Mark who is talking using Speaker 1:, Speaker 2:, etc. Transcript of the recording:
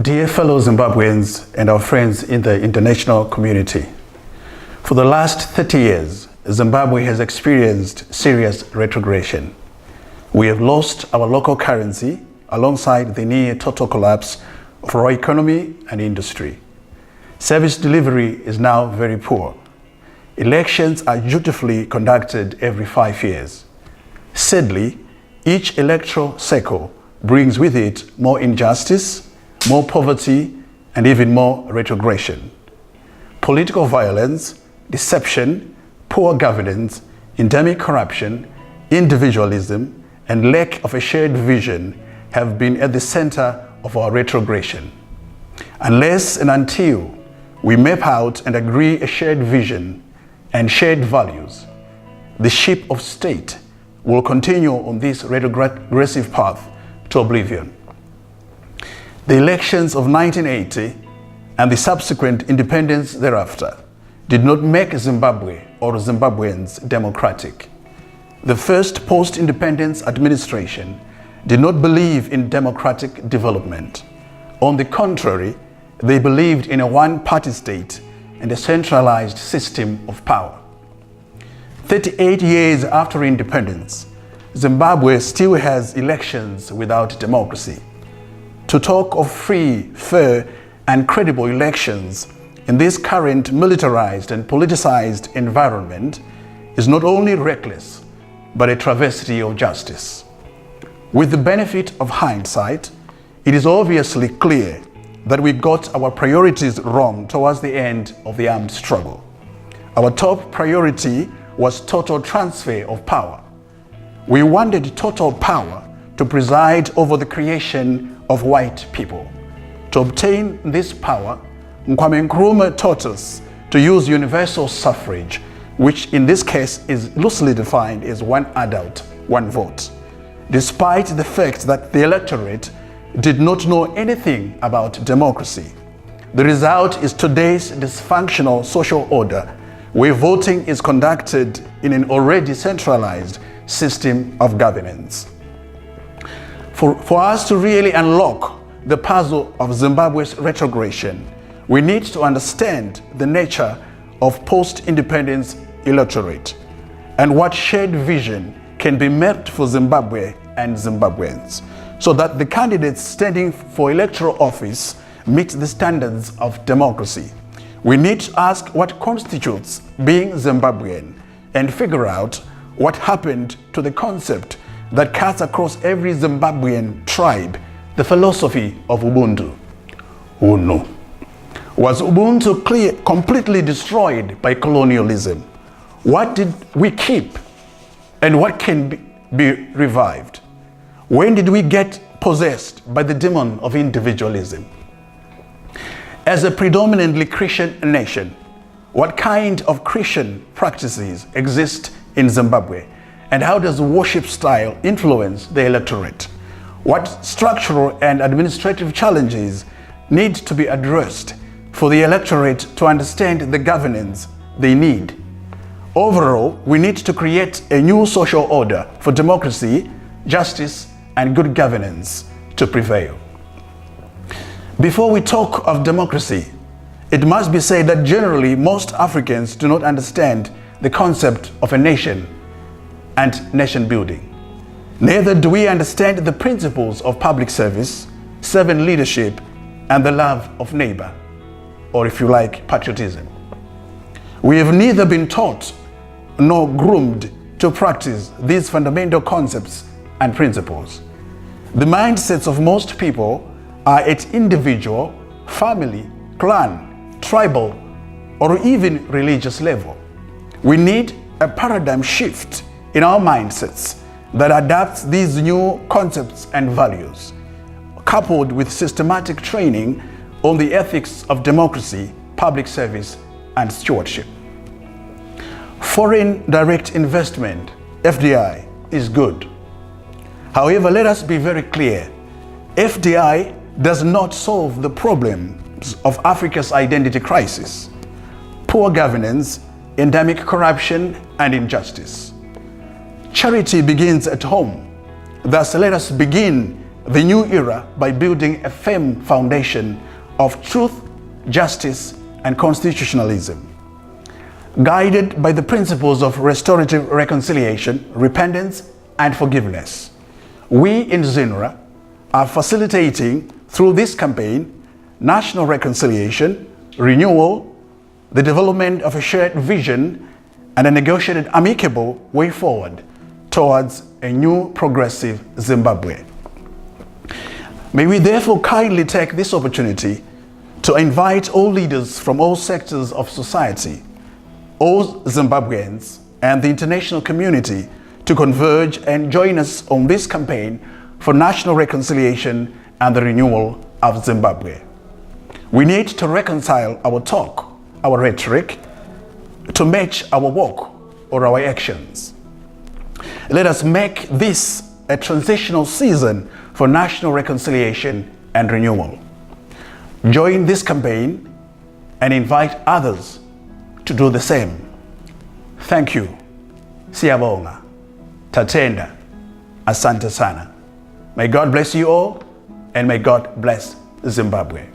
Speaker 1: Dear fellow Zimbabweans and our friends in the international community, for the last 30 years, Zimbabwe has experienced serious retrogression. We have lost our local currency alongside the near total collapse of our economy and industry. Service delivery is now very poor. Elections are dutifully conducted every 5 years. Sadly, each electoral cycle brings with it more injustice, more poverty, and even more retrogression. Political violence, deception, poor governance, endemic corruption, individualism, and lack of a shared vision have been at the center of our retrogression. Unless and until we map out and agree a shared vision and shared values, the ship of state will continue on this retrogressive path to oblivion. The elections of 1980 and the subsequent independence thereafter did not make Zimbabwe or Zimbabweans democratic. The first post-independence administration did not believe in democratic development. On the contrary, they believed in a one-party state and a centralized system of power. 38 years after independence, Zimbabwe still has elections without democracy. To talk of free, fair, and credible elections in this current militarized and politicized environment is not only reckless, but a travesty of justice. With the benefit of hindsight, it is obviously clear that we got our priorities wrong towards the end of the armed struggle. Our top priority was total transfer of power. We wanted total power to preside over the creation of white people. To obtain this power, Kwame Nkrumah taught us to use universal suffrage, which in this case is loosely defined as one adult, one vote, despite the fact that the electorate did not know anything about democracy. The result is today's dysfunctional social order, where voting is conducted in an already centralized system of governance. For us to really unlock the puzzle of Zimbabwe's retrogression, we need to understand the nature of post-independence electorate and what shared vision can be mapped for Zimbabwe and Zimbabweans, so that the candidates standing for electoral office meet the standards of democracy. We need to ask what constitutes being Zimbabwean and figure out what happened to the concept that cuts across every Zimbabwean tribe, the philosophy of Ubuntu. Oh no. Was Ubuntu completely destroyed by colonialism? What did we keep and what can be revived? When did we get possessed by the demon of individualism? As a predominantly Christian nation, what kind of Christian practices exist in Zimbabwe? And how does worship style influence the electorate? What structural and administrative challenges need to be addressed for the electorate to understand the governance they need? Overall, we need to create a new social order for democracy, justice, and good governance to prevail. Before we talk of democracy, it must be said that generally most Africans do not understand the concept of a nation and nation building. Neither do we understand the principles of public service, servant leadership, and the love of neighbor, or if you like, patriotism. We have neither been taught nor groomed to practice these fundamental concepts and principles. The mindsets of most people are at individual, family, clan, tribal, or even religious level. We need a paradigm shift in our mindsets that adapts these new concepts and values, coupled with systematic training on the ethics of democracy, public service, and stewardship. Foreign direct investment, FDI, is good. However, let us be very clear. FDI does not solve the problems of Africa's identity crisis, poor governance, endemic corruption, and injustice. Charity begins at home. Thus, let us begin the new era by building a firm foundation of truth, justice, and constitutionalism. Guided by the principles of restorative reconciliation, repentance, and forgiveness, we in ZiNRA are facilitating, through this campaign, national reconciliation, renewal, the development of a shared vision, and a negotiated amicable way forward towards a new progressive Zimbabwe. May we therefore kindly take this opportunity to invite all leaders from all sectors of society, all Zimbabweans, and the international community to converge and join us on this campaign for national reconciliation and the renewal of Zimbabwe. We need to reconcile our talk, our rhetoric, to match our walk or our actions. Let us make this a transitional season for national reconciliation and renewal. Join this campaign and invite others to do the same. Thank you. Siyabonga. Tatenda. Asante sana. May God bless you all, and may God bless Zimbabwe.